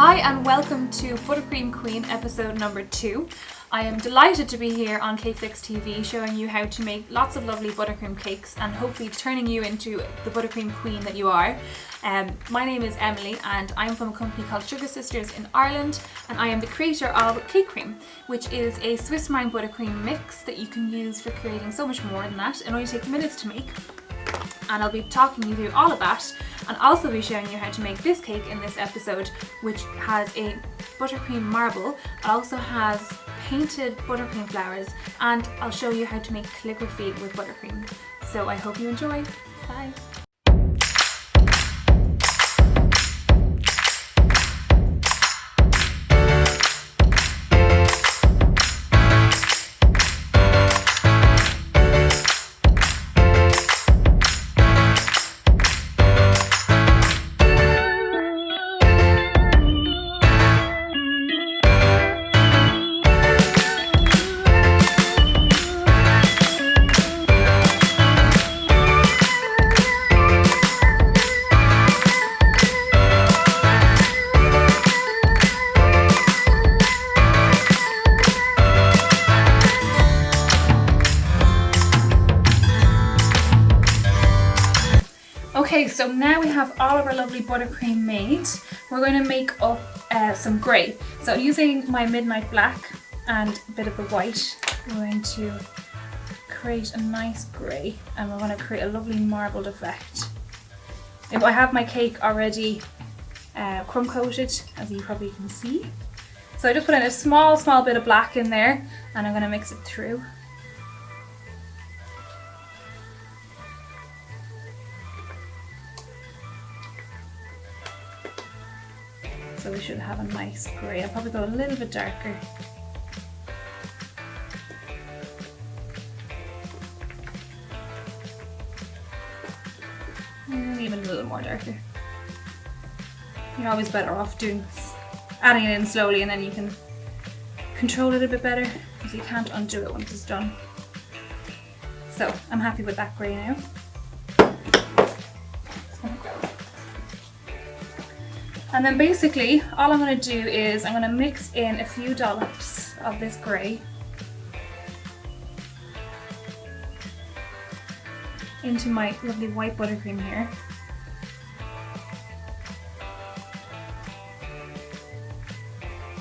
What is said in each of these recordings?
Hi and welcome to Buttercream Queen episode number 2. I am delighted to be here on Cupcakes TV showing you how to make lots of lovely buttercream cakes and hopefully turning you into the Buttercream Queen that you are. My name is Emily and I'm from a company called Sugar Sisters in Ireland, and I am the creator of Cake Cream, which is a Swiss meringue buttercream mix that you can use for creating so much more than that. It only takes minutes to make. And I'll be talking you through all of that, and also be showing you how to make this cake in this episode, which has a buttercream marble. It also has painted buttercream flowers, and I'll show you how to make calligraphy with buttercream. So I hope you enjoy. Bye. Okay, so now we have all of our lovely buttercream made. We're going to make up some grey. So using my Midnight Black and a bit of the white, we're going to create a nice grey, and we're going to create a lovely marbled effect. I have my cake already crumb coated, as you probably can see. So I just put in a small bit of black in there, and I'm going to mix it through. So we should have a nice grey. I'll probably go a little bit darker. And even a little more darker. You're always better off adding it in slowly, and then you can control it a bit better, because you can't undo it once it's done. So I'm happy with that grey now. And then basically all I'm going to do is I'm going to mix in a few dollops of this grey into my lovely white buttercream here.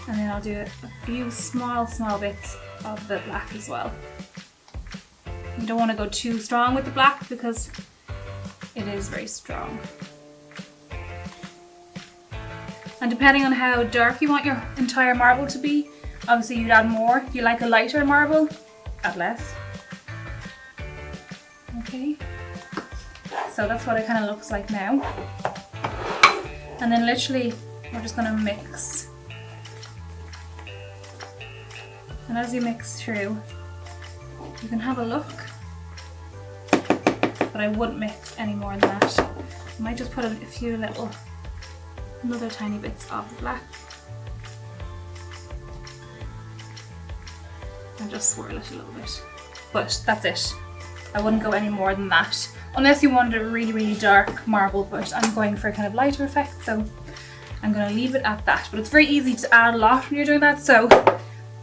And then I'll do a few small bits of the black as well. You don't want to go too strong with the black because it is very strong. And depending on how dark you want your entire marble to be, obviously you'd add more. If you like a lighter marble, add less. Okay, so that's what it kind of looks like now. And then literally we're just going to mix. And as you mix through, you can have a look, but I wouldn't mix any more than that. I might just put a few another tiny bits of the black and just swirl it a little bit. But that's it. I wouldn't go any more than that unless you wanted a really dark marble, but I'm going for a kind of lighter effect, so I'm going to leave it at that. But it's very easy to add a lot when you're doing that, so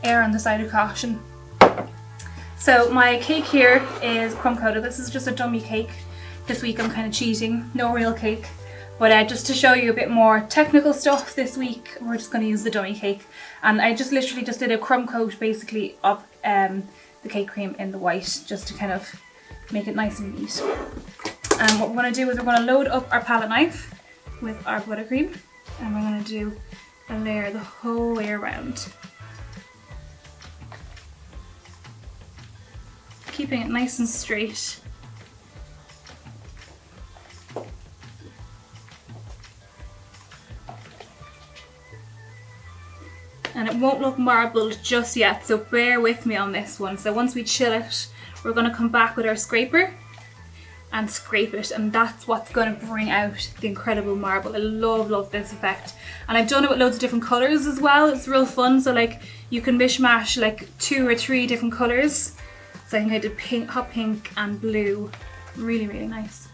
err on the side of caution. So my cake here is crumb coated. This is just a dummy cake. This week I'm kind of cheating, no real cake. But just to show you a bit more technical stuff this week, we're just going to use the dummy cake. And I just literally just did a crumb coat basically of the cake cream in the white, just to kind of make it nice and neat. And what we're going to do is we're going to load up our palette knife with our buttercream, and we're going to do a layer the whole way around, keeping it nice and straight. And it won't look marbled just yet, so bear with me on this one. So once we chill it, we're going to come back with our scraper and scrape it, and that's what's going to bring out the incredible marble. I love this effect, and I've done it with loads of different colours as well. It's real fun. So like you can mishmash like 2 or 3 different colours. So I think I did pink, hot pink and blue. Really nice.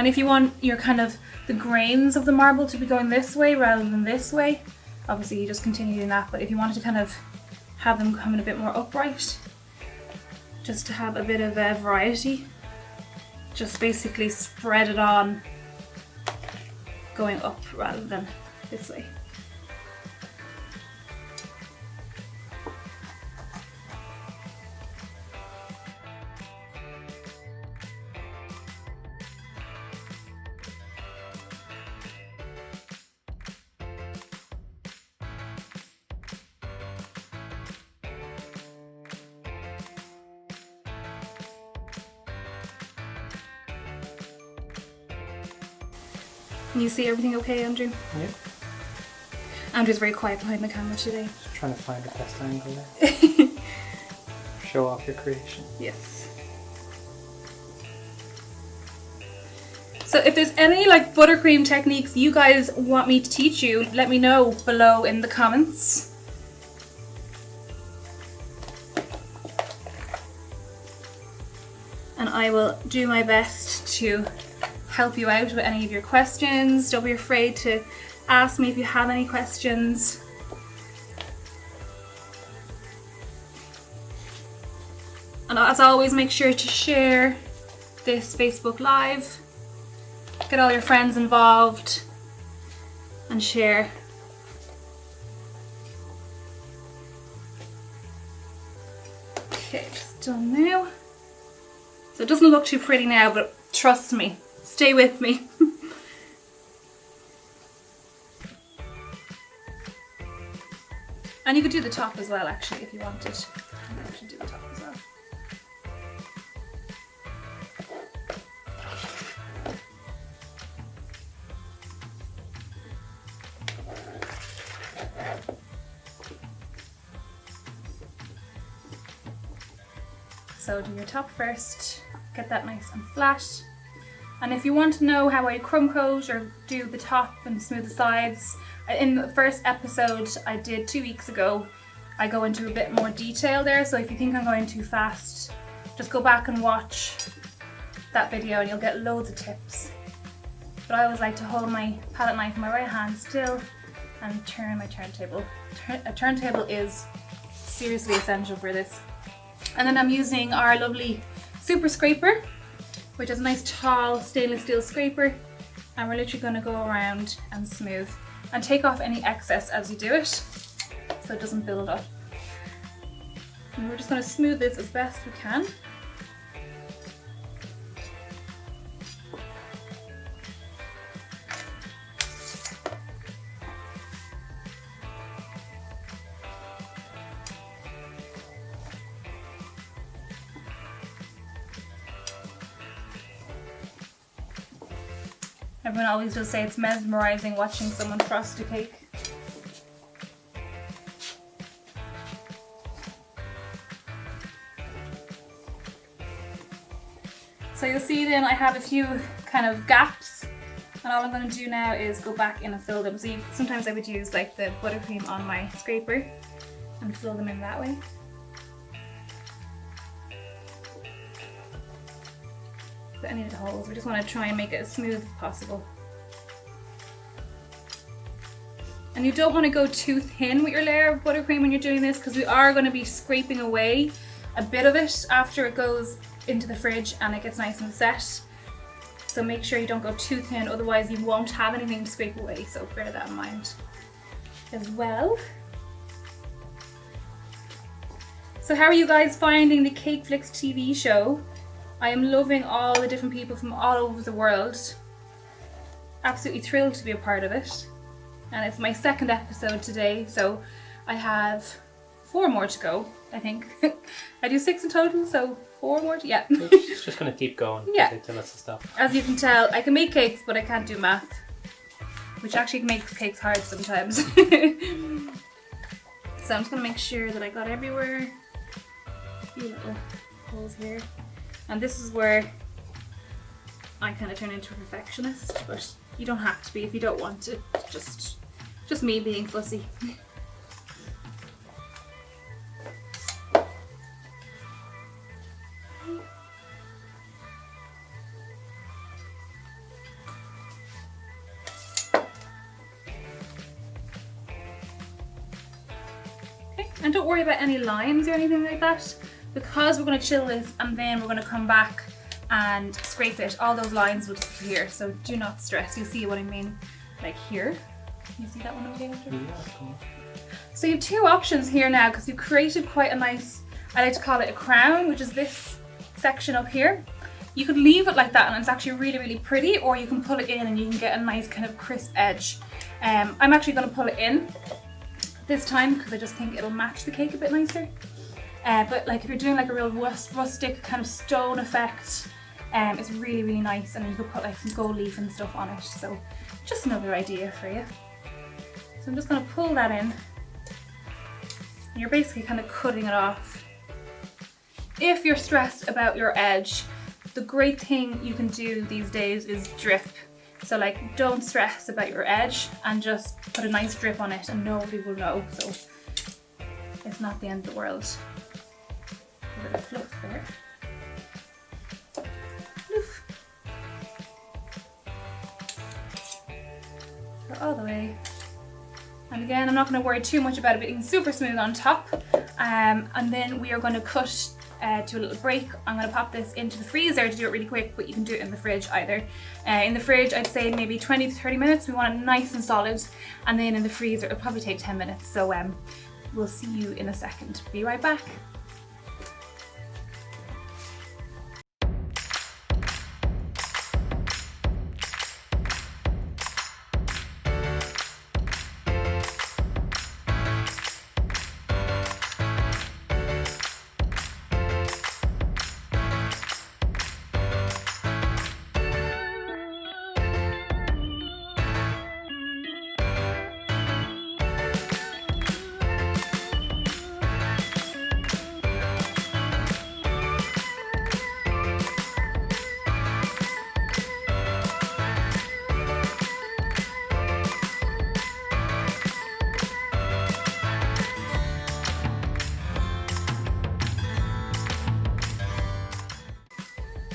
And if you want your kind of the grains of the marble to be going this way rather than this way, obviously you just continue doing that. But if you wanted to kind of have them coming a bit more upright, just to have a bit of a variety, just basically spread it on going up rather than this way. Can you see everything okay, Andrew? Yeah. Andrew's very quiet behind the camera today. Just trying to find the best angle there. Show off your creation. Yes. So if there's any like buttercream techniques you guys want me to teach you, let me know below in the comments. And I will do my best to help you out with any of your questions. Don't be afraid to ask me if you have any questions. And as always, make sure to share this Facebook Live. Get all your friends involved and share. Okay, it's done now. So it doesn't look too pretty now, but trust me, stay with me. And you could do the top as well, actually, if you wanted. I should do the top as well. So do your top first, get that nice and flat. And if you want to know how I crumb coat or do the top and smooth the sides, in the first episode I did 2 weeks ago, I go into a bit more detail there. So if you think I'm going too fast, just go back and watch that video and you'll get loads of tips. But I always like to hold my palette knife in my right hand still and turn my turntable. A turntable is seriously essential for this. And then I'm using our lovely super scraper, which is a nice tall stainless steel scraper, and we're literally going to go around and smooth and take off any excess as you do it so it doesn't build up. And we're just going to smooth this as best we can. Everyone always does say it's mesmerizing watching someone frost a cake. So you'll see then I have a few kind of gaps, and all I'm going to do now is go back in and fill them. So sometimes I would use like the buttercream on my scraper and fill them in that way. Any of the holes, we just want to try and make it as smooth as possible. And you don't want to go too thin with your layer of buttercream when you're doing this, because we are going to be scraping away a bit of it after it goes into the fridge and it gets nice and set. So make sure you don't go too thin, otherwise you won't have anything to scrape away, so bear that in mind as well. So how are you guys finding the Cake Flicks TV show? I am loving all the different people from all over the world. Absolutely thrilled to be a part of it. And it's my second episode today, so I have 4 more to go, I think. I do 6 in total, so 4 more yeah. It's just going to keep going until it's stop. As you can tell, I can make cakes, but I can't do math. Which actually makes cakes hard sometimes. So I'm just going to make sure that I got everywhere. A few little holes here. And this is where I kind of turn into a perfectionist, but you don't have to be if you don't want to. Just me being fussy. And don't worry about any lines or anything like that, because we're going to chill this and then we're going to come back and scrape it. All those lines will disappear, so do not stress. You see what I mean? Like here. You see that one over there? Yeah, so you have two options here now, because you've created quite a nice, I like to call it a crown, which is this section up here. You could leave it like that and it's actually really, really pretty, or you can pull it in and you can get a nice kind of crisp edge. I'm actually going to pull it in this time because I just think it'll match the cake a bit nicer. But like if you're doing like a real rustic kind of stone effect, it's really, really nice, and you could put like some gold leaf and stuff on it. So just another idea for you. So I'm just going to pull that in. And you're basically kind of cutting it off. If you're stressed about your edge, the great thing you can do these days is drip. So like, don't stress about your edge and just put a nice drip on it and nobody will know. So it's not the end of the world. A bit of fluff there. Fluff. Go all the way. And again, I'm not going to worry too much about it being super smooth on top. And then we are going to cut to a little break. I'm going to pop this into the freezer to do it really quick, but you can do it in the fridge either. In the fridge, I'd say maybe 20 to 30 minutes. We want it nice and solid. And then in the freezer, it'll probably take 10 minutes. So we'll see you in a second. Be right back.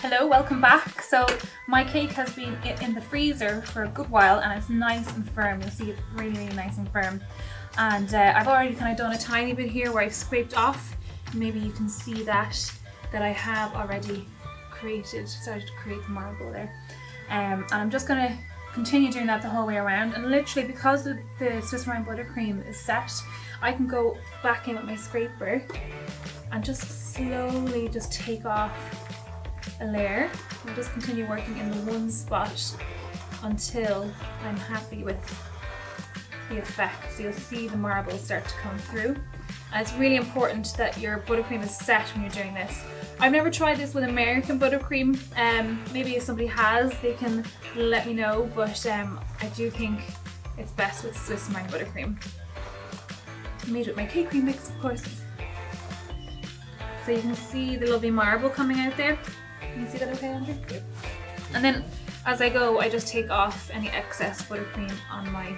Hello, welcome back. So my cake has been in the freezer for a good while and it's nice and firm. You'll see it's really, really nice and firm. And I've already kind of done a tiny bit here where I've scraped off. Maybe you can see that I have already started to create the marble there. And I'm just going to continue doing that the whole way around. And literally, because the Swiss Round buttercream is set, I can go back in with my scraper and just slowly just take off a layer. I'll just continue working in the one spot until I'm happy with the effect. So you'll see the marble start to come through. And it's really important that your buttercream is set when you're doing this. I've never tried this with American buttercream. Maybe if somebody has, they can let me know, but I do think it's best with Swiss Round buttercream. Made with my cake cream mix, of course. So you can see the lovely marble coming out there. Can you see that okay, Andrew? Yep. And then as I go, I just take off any excess buttercream on my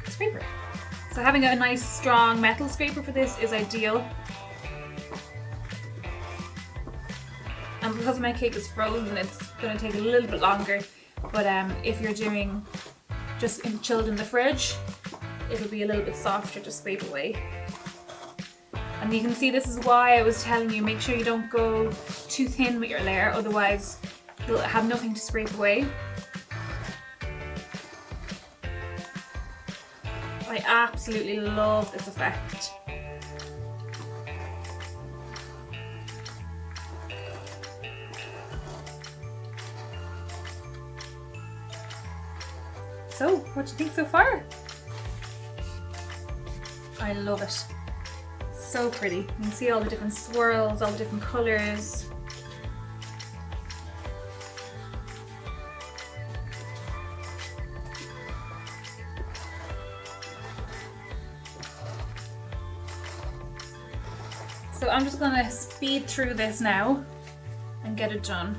scraper. So having a nice strong metal scraper for this is ideal. And because my cake is frozen, it's going to take a little bit longer. But if you're doing just chilled in the fridge, it'll be a little bit softer to scrape away. And you can see this is why I was telling you, make sure you don't go too thin with your layer, otherwise you'll have nothing to scrape away. I absolutely love this effect. So, what do you think so far? I love it. So pretty. You can see all the different swirls, all the different colours. So I'm just going to speed through this now and get it done.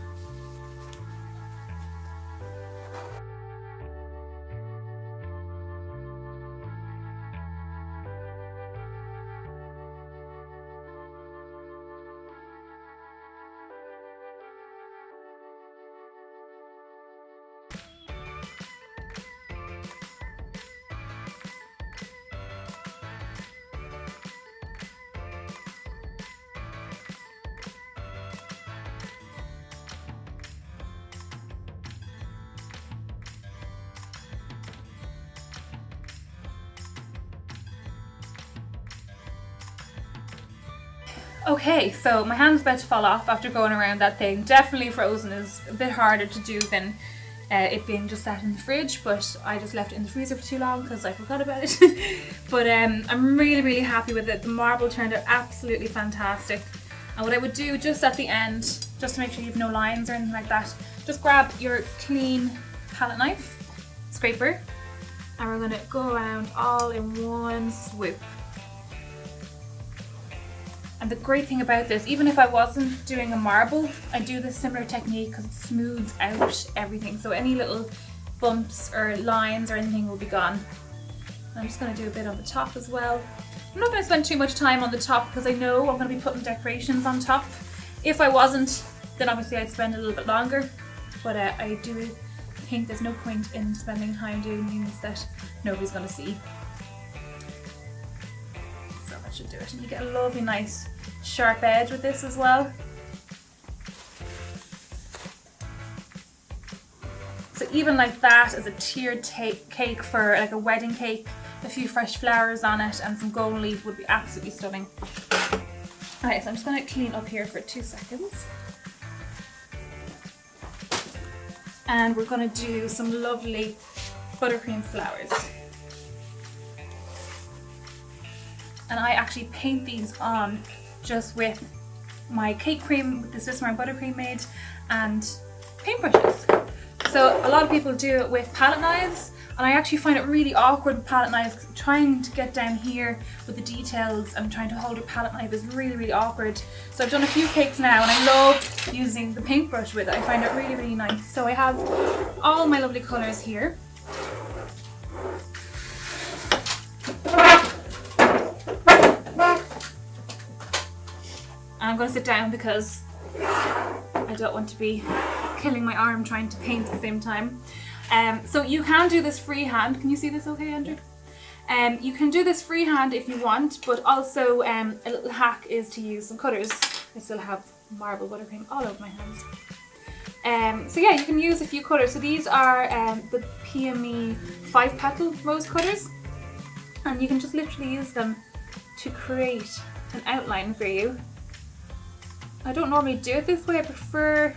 Okay, so my hand's about to fall off after going around that thing. Definitely frozen is a bit harder to do than it being just sat in the fridge, but I just left it in the freezer for too long because I forgot about it. But I'm really happy with it. The marble turned out absolutely fantastic. And what I would do just at the end, just to make sure you have no lines or anything like that, just grab your clean palette knife, scraper, and we're going to go around all in one swoop. And the great thing about this, even if I wasn't doing a marble, I do this similar technique because it smooths out everything. So any little bumps or lines or anything will be gone. I'm just going to do a bit on the top as well. I'm not going to spend too much time on the top because I know I'm going to be putting decorations on top. If I wasn't, then obviously I'd spend a little bit longer. But I do think there's no point in spending time doing things that nobody's going to see. So that should do it. And you get a lovely nice sharp edge with this as well. So even like that, as a tiered cake for like a wedding cake, a few fresh flowers on it and some gold leaf would be absolutely stunning. Alright, so I'm just going to clean up here for 2 seconds. And we're going to do some lovely buttercream flowers. And I actually paint these on just with my cake cream, with the Swiss Marble Buttercream made, and paintbrushes. So a lot of people do it with palette knives, and I actually find it really awkward with palette knives because trying to get down here with the details and trying to hold a palette knife is really awkward. So I've done a few cakes now and I love using the paintbrush with it. I find it really nice. So I have all my lovely colours here. And I'm going to sit down because I don't want to be killing my arm trying to paint at the same time. So you can do this freehand. Can you see this okay, Andrew? You can do this freehand if you want, but also a little hack is to use some cutters. I still have marble buttercream all over my hands. So yeah, you can use a few cutters. So these are the PME 5-petal rose cutters, and you can just literally use them to create an outline for you. I don't normally do it this way. I prefer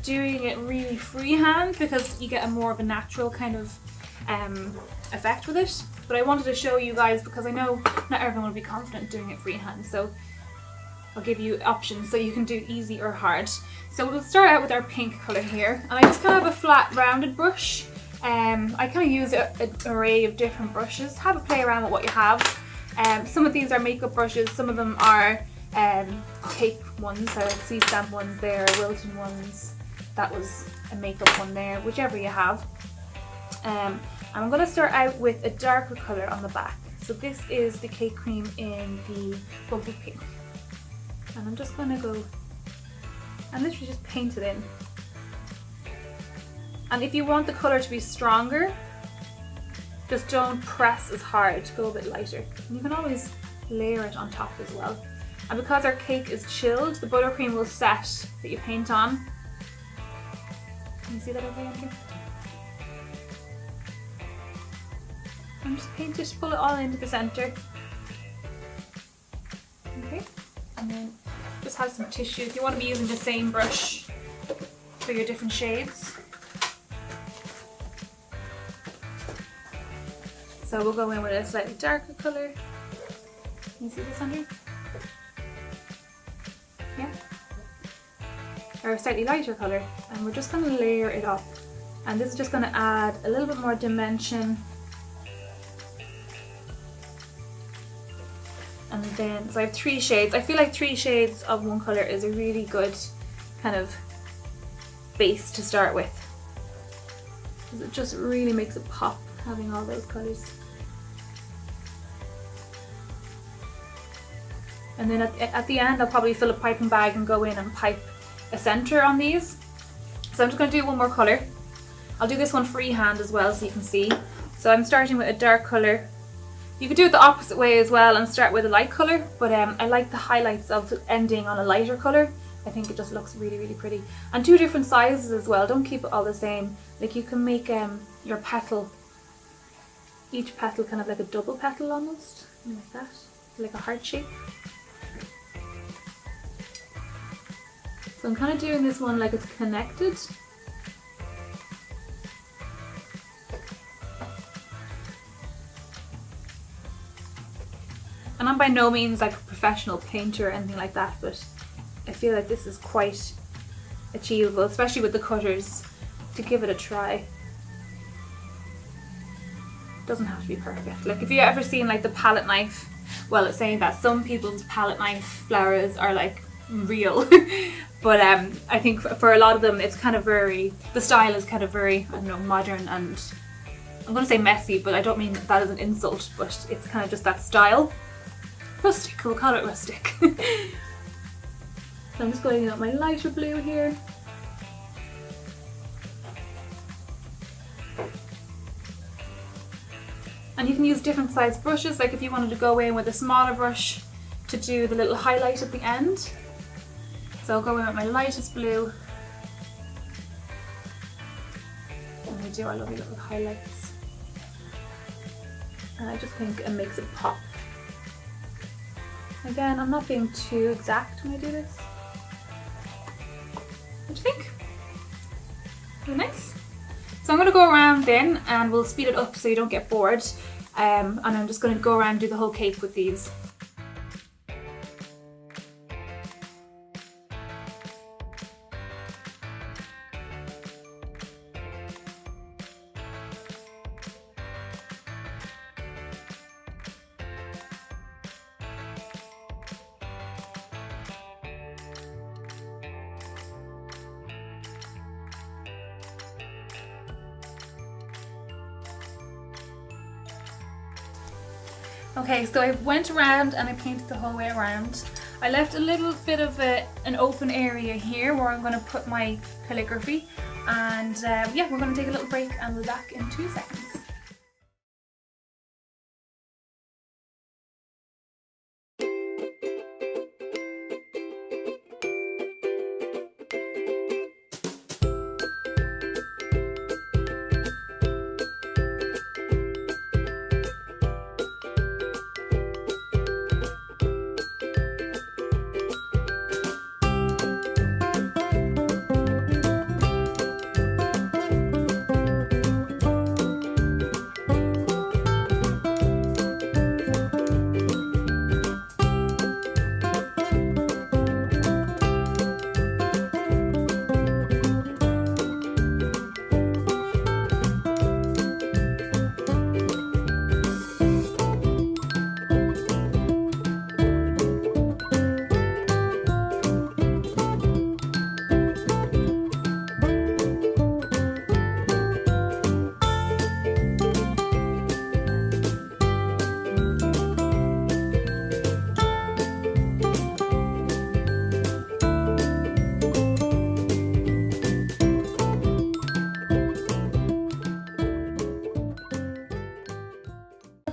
doing it really freehand because you get a more of a natural kind of effect with it. But I wanted to show you guys because I know not everyone will be confident doing it freehand, so I'll give you options so you can do easy or hard. So we'll start out with our pink colour here, and I just kind of have a flat rounded brush. I kind of use an array of different brushes. Have a play around with what you have. Some of these are makeup brushes, some of them are cake ones, so sea stamp ones there, Wilton ones. That was a makeup one there, whichever you have. And I'm going to start out with a darker colour on the back. So this is the cake cream in the bubble pink. And I'm just going to go and literally just paint it in. And if you want the colour to be stronger, just don't press as hard, go a bit lighter. And you can always layer it on top as well. And because our cake is chilled, the buttercream will set that you paint on. Can you see that okay, Andrew? And just paint it, pull it all into the centre. Okay, and then just have some tissue. If you want to be using the same brush for your different shades. So we'll go in with a slightly darker colour. Can you see this, Andrew? Yeah. Or a slightly lighter colour, and we're just going to layer it up, and this is just going to add a little bit more dimension. And then, so I have 3 shades. I feel like 3 shades of one colour is a really good kind of base to start with, because it just really makes it pop having all those colours. And then at the end I'll probably fill a piping bag and go in and pipe a centre on these. So I'm just going to do one more colour. I'll do this one freehand as well so you can see. So I'm starting with a dark colour. You could do it the opposite way as well and start with a light colour, but I like the highlights of ending on a lighter colour. I think it just looks really pretty. And 2 different sizes as well, don't keep it all the same. Like you can make your petal, each petal kind of like a double petal almost, like that, like a heart shape. So I'm kind of doing this one like it's connected. And I'm by no means like a professional painter or anything like that, but I feel like this is quite achievable, especially with the cutters, to give it a try. Doesn't have to be perfect. Like if you ever seen like the palette knife, well, it's saying that some people's palette knife flowers are like real, but I think for a lot of them it's kind of very, the style is kind of very, I don't know, modern, and I'm going to say messy, but I don't mean that as an insult, but it's kind of just that style. Rustic, we'll call it rustic. So I'm just going out my lighter blue here. And you can use different size brushes, like if you wanted to go in with a smaller brush to do the little highlight at the end. So I'll go in with my lightest blue. And we do our lovely little highlights. And I just think it makes it pop. Again, I'm not being too exact when I do this. What do you think? Really nice. So I'm going to go around then, and we'll speed it up so you don't get bored. And I'm just going to go around and do the whole cake with these. Okay, so I went around and I painted the whole way around. I left a little bit of an open area here where I'm going to put my calligraphy, and yeah, we're going to take a little break and we'll be back in 2 seconds.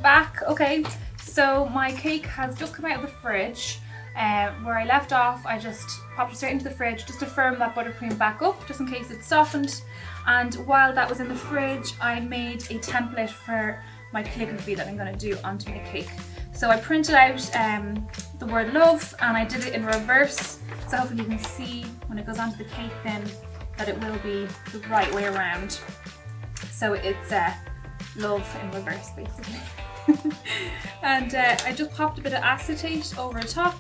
Back. Okay, so my cake has just come out of the fridge. Where I left off, I just popped it straight into the fridge just to firm that buttercream back up, just in case it softened. And while that was in the fridge, I made a template for my calligraphy that I'm going to do onto my cake. So I printed out the word love, and I did it in reverse, so hopefully you can see when it goes onto the cake then that it will be the right way around. So it's love in reverse basically. And I just popped a bit of acetate over the top,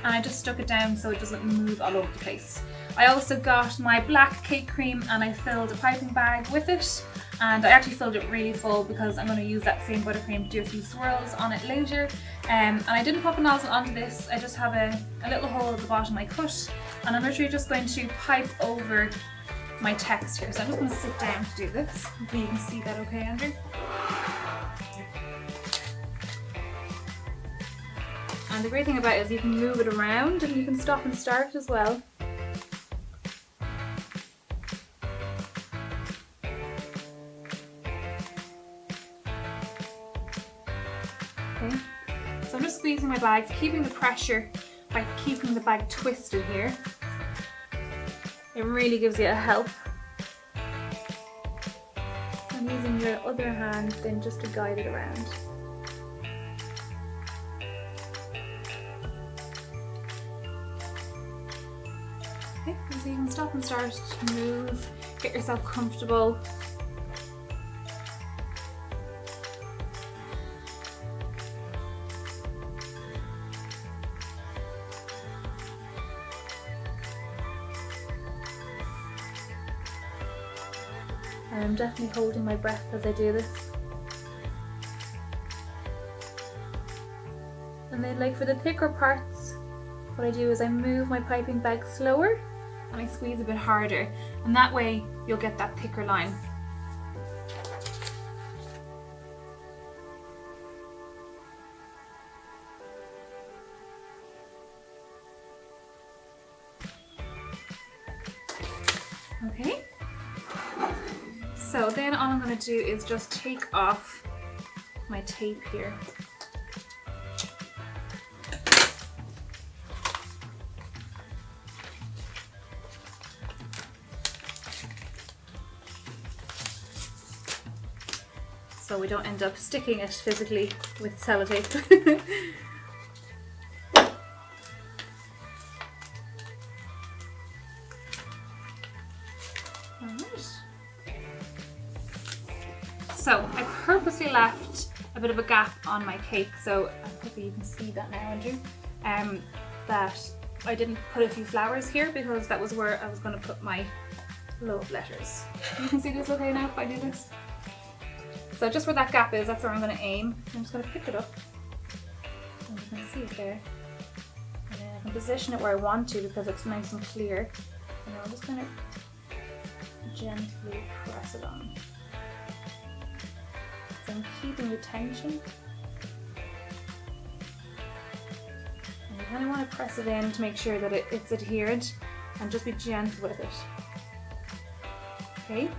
and I just stuck it down so it doesn't move all over the place. I also got my black cake cream and I filled a piping bag with it, and I actually filled it really full because I'm going to use that same buttercream to do a few swirls on it later. And I didn't pop a nozzle onto this, I just have a little hole at the bottom I cut, and I'm literally just going to pipe over my text here. So I'm just going to sit down to do this. Hopefully you can see that okay, Andrew. And the great thing about it is you can move it around and you can stop and start as well. Okay, so I'm just squeezing my bag, keeping the pressure by keeping the bag twisted here. It really gives you a help. And using your other hand then just to guide it around. Okay, so you can stop and start to move, get yourself comfortable. I'm definitely holding my breath as I do this. And then like for the thicker parts, what I do is I move my piping bag slower and I squeeze a bit harder, and that way you'll get that thicker line. Okay. So then all I'm going to do is just take off my tape here. So we don't end up sticking it physically with sellotape. So I purposely left a bit of a gap on my cake, so I hope you can see that now, Andrew, that I didn't put a few flowers here because that was where I was going to put my love letters. You can see this okay now if I do this? So just where that gap is, that's where I'm going to aim. I'm just going to pick it up, and you can see it there. And then I can position it where I want to because it's nice and clear. And I'm just going to gently press it on. So I'm keeping the tension. And you kind of want to press it in to make sure that it's adhered, and just be gentle with it. Okay?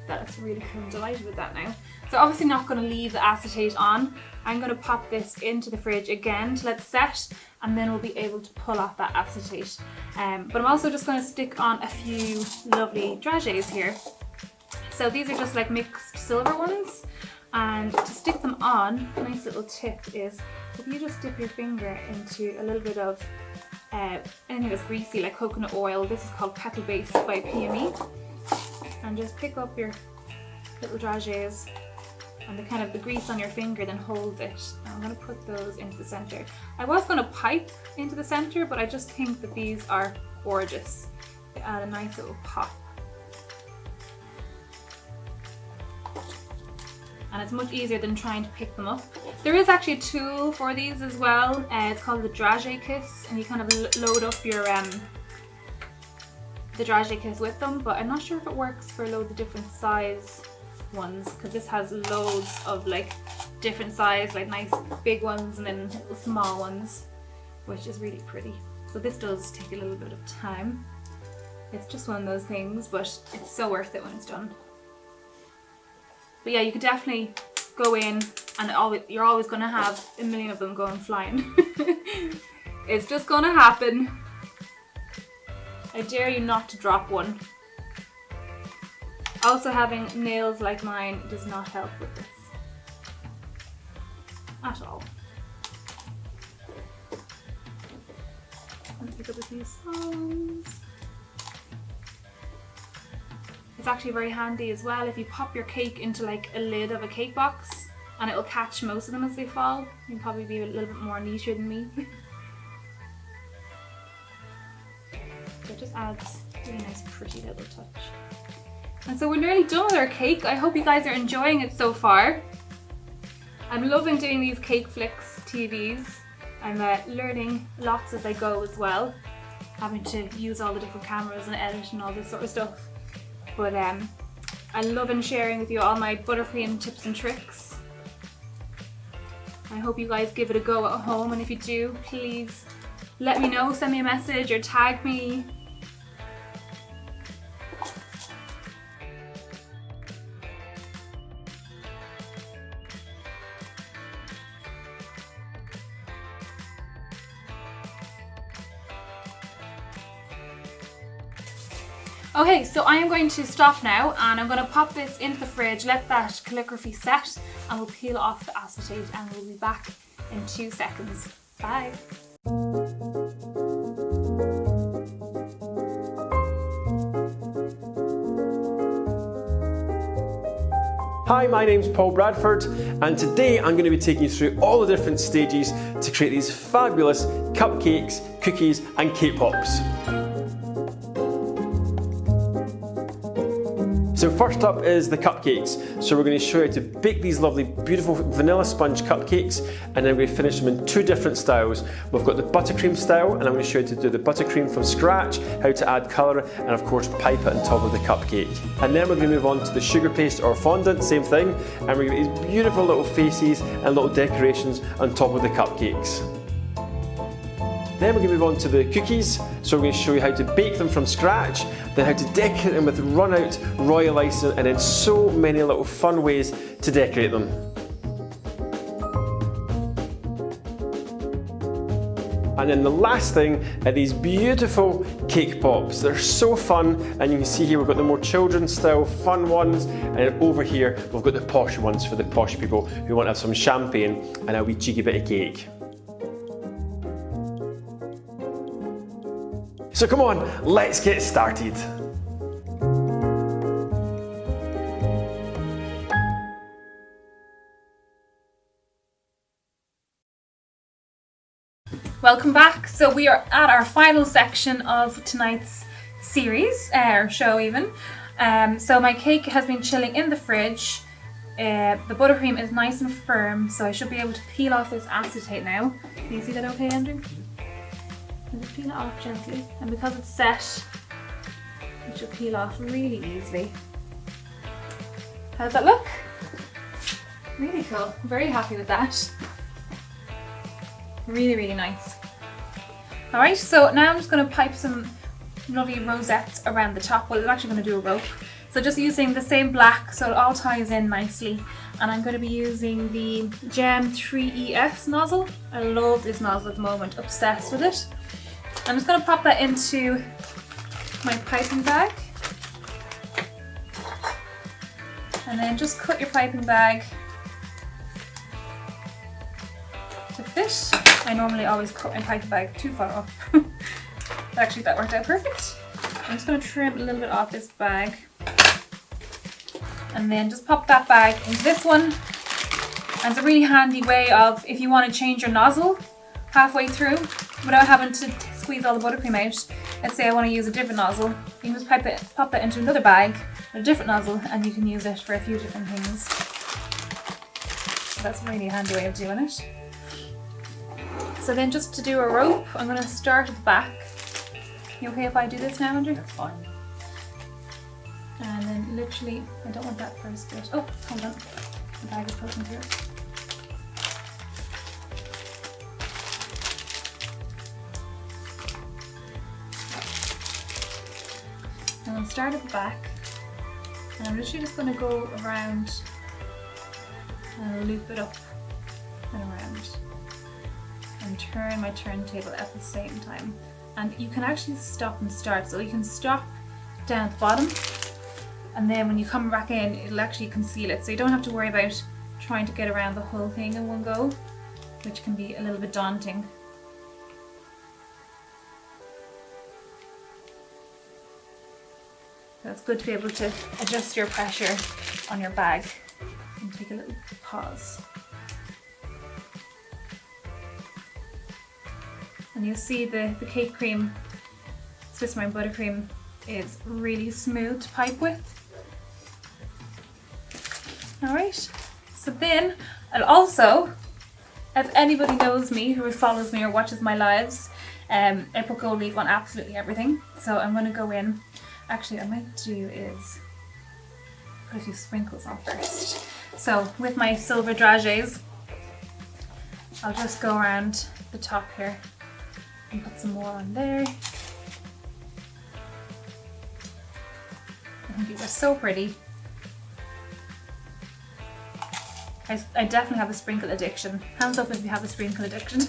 That looks really cool. I'm delighted with that now. So obviously not going to leave the acetate on. I'm going to pop this into the fridge again to let it set, and then we'll be able to pull off that acetate. But I'm also just going to stick on a few lovely dragées here. So these are just like mixed silver ones, and to stick them on, a nice little tip is if you just dip your finger into a little bit of anything that's greasy like coconut oil. This is called Petal Base by PME. And just pick up your little dragées, and the grease on your finger then holds it. And I'm going to put those into the center. I was going to pipe into the center, but I just think that these are gorgeous. They add a nice little pop. And it's much easier than trying to pick them up. There is actually a tool for these as well. It's called the Dragée Kiss, and you kind of load up your the Dragée Kiss with them, but I'm not sure if it works for loads of different size ones, because this has loads of like different size, like nice big ones and then little small ones, which is really pretty. So this does take a little bit of time. It's just one of those things, but it's so worth it when it's done. But yeah, you could definitely go in, and you're always going to have a million of them going flying. It's just going to happen. I dare you not to drop one. Also, having nails like mine does not help with this at all. Let's pick up a few songs. It's actually very handy as well if you pop your cake into like a lid of a cake box, and it'll catch most of them as they fall. You can probably be a little bit more nicher than me. So it just adds a really nice pretty little touch. And so we're nearly done with our cake. I hope you guys are enjoying it so far. I'm loving doing these Cake Flicks TVs. I'm learning lots as I go as well, having to use all the different cameras and edit and all this sort of stuff. But I love sharing with you all my buttercream tips and tricks. I hope you guys give it a go at home, and if you do, please let me know, send me a message or tag me. Okay, so I am going to stop now, and I'm going to pop this into the fridge, let that calligraphy set, and we'll peel off the acetate, and we'll be back in 2 seconds. Bye! Hi, my name's Paul Bradford, and today I'm going to be taking you through all the different stages to create these fabulous cupcakes, cookies and cake pops. So first up is the cupcakes. So we're going to show you how to bake these lovely, beautiful vanilla sponge cupcakes, and then we're going to finish them in two different styles. We've got the buttercream style, and I'm going to show you how to do the buttercream from scratch, how to add colour, and of course pipe it on top of the cupcake. And then we're going to move on to the sugar paste or fondant, same thing, and we're going to get these beautiful little faces and little decorations on top of the cupcakes. Then we're going to move on to the cookies. So we're going to show you how to bake them from scratch, then how to decorate them with run out royal icing, and then so many little fun ways to decorate them. And then the last thing are these beautiful cake pops. They're so fun, and you can see here we've got the more children's style fun ones, and over here we've got the posh ones for the posh people who want to have some champagne and a wee cheeky bit of cake. So come on, let's get started. Welcome back. So we are at our final section of tonight's series, or show even. So my cake has been chilling in the fridge. The buttercream is nice and firm, so I should be able to peel off this acetate now. Can you see that okay, Andrew? And just peel it off gently, and because it's set, it should peel off really easily. How does that look? Really cool. I'm very happy with that. Really, really nice. Alright, so now I'm just going to pipe some lovely rosettes around the top. Well, I'm actually going to do a rope. So just using the same black so it all ties in nicely. And I'm going to be using the Gem 3ES nozzle. I love this nozzle at the moment, obsessed with it. I'm just going to pop that into my piping bag. And then just cut your piping bag to fit. I normally always cut my piping bag too far off. Actually, that worked out perfect. I'm just going to trim a little bit off this bag. And then just pop that bag into this one. And it's a really handy way of, if you want to change your nozzle halfway through without having to squeeze all the buttercream out. Let's say I want to use a different nozzle. You can just pop that into another bag with a different nozzle, and you can use it for a few different things. So that's a really handy way of doing it. So then just to do a rope, I'm going to start at the back. You okay if I do this now, Andrew? That's fine. And then literally, I don't want that first bit. Oh, hold on. The bag is poking through it. And I'll start at the back. And I'm literally just going to go around and loop it up and around. And turn my turntable at the same time. And you can actually stop and start. So you can stop down at the bottom, and then when you come back in, it'll actually conceal it. So you don't have to worry about trying to get around the whole thing in one go, which can be a little bit daunting. So it's good to be able to adjust your pressure on your bag and take a little pause. And you'll see the cake cream, Swiss Mine Buttercream, is really smooth to pipe with. Alright, so then I'll also, if anybody knows me, who follows me or watches my lives, I put gold leaf on absolutely everything. So I'm going to go in, actually what I might do is put a few sprinkles on first. So with my silver dragees, I'll just go around the top here and put some more on there. I think these are so pretty. I definitely have a sprinkle addiction. Hands up if you have a sprinkle addiction.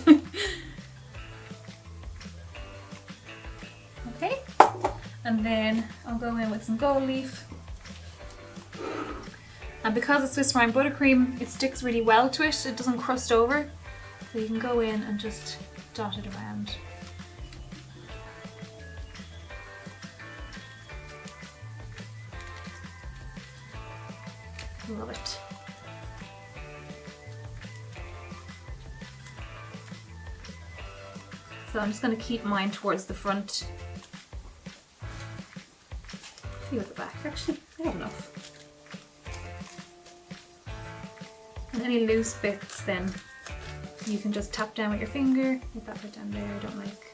Okay, and then I'll go in with some gold leaf. And because it's Swiss Mine Buttercream, it sticks really well to it. It doesn't crust over. So you can go in and just dot it around. Love it. So I'm just going to keep mine towards the front. A few at the back, actually. I have enough. And any loose bits then you can just tap down with your finger. Get that bit down there, I don't like.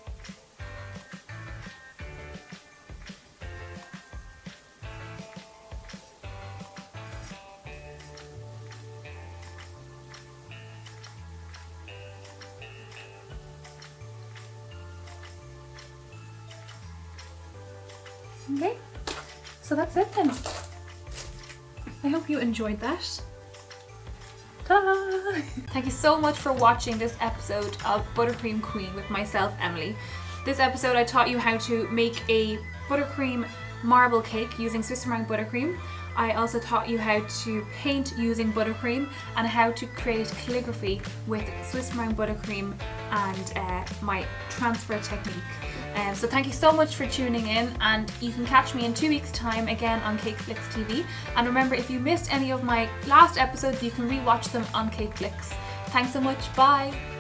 Okay, so that's it then. I hope you enjoyed that. Ta-da! Thank you so much for watching this episode of Buttercream Queen with myself, Emily. This episode I taught you how to make a buttercream marble cake using Swiss meringue buttercream. I also taught you how to paint using buttercream and how to create calligraphy with Swiss meringue buttercream and my transfer technique. So thank you so much for tuning in, and you can catch me in 2 weeks' time again on Cupcakes TV. And remember, if you missed any of my last episodes, you can rewatch them on Cupcakes. Thanks so much, bye!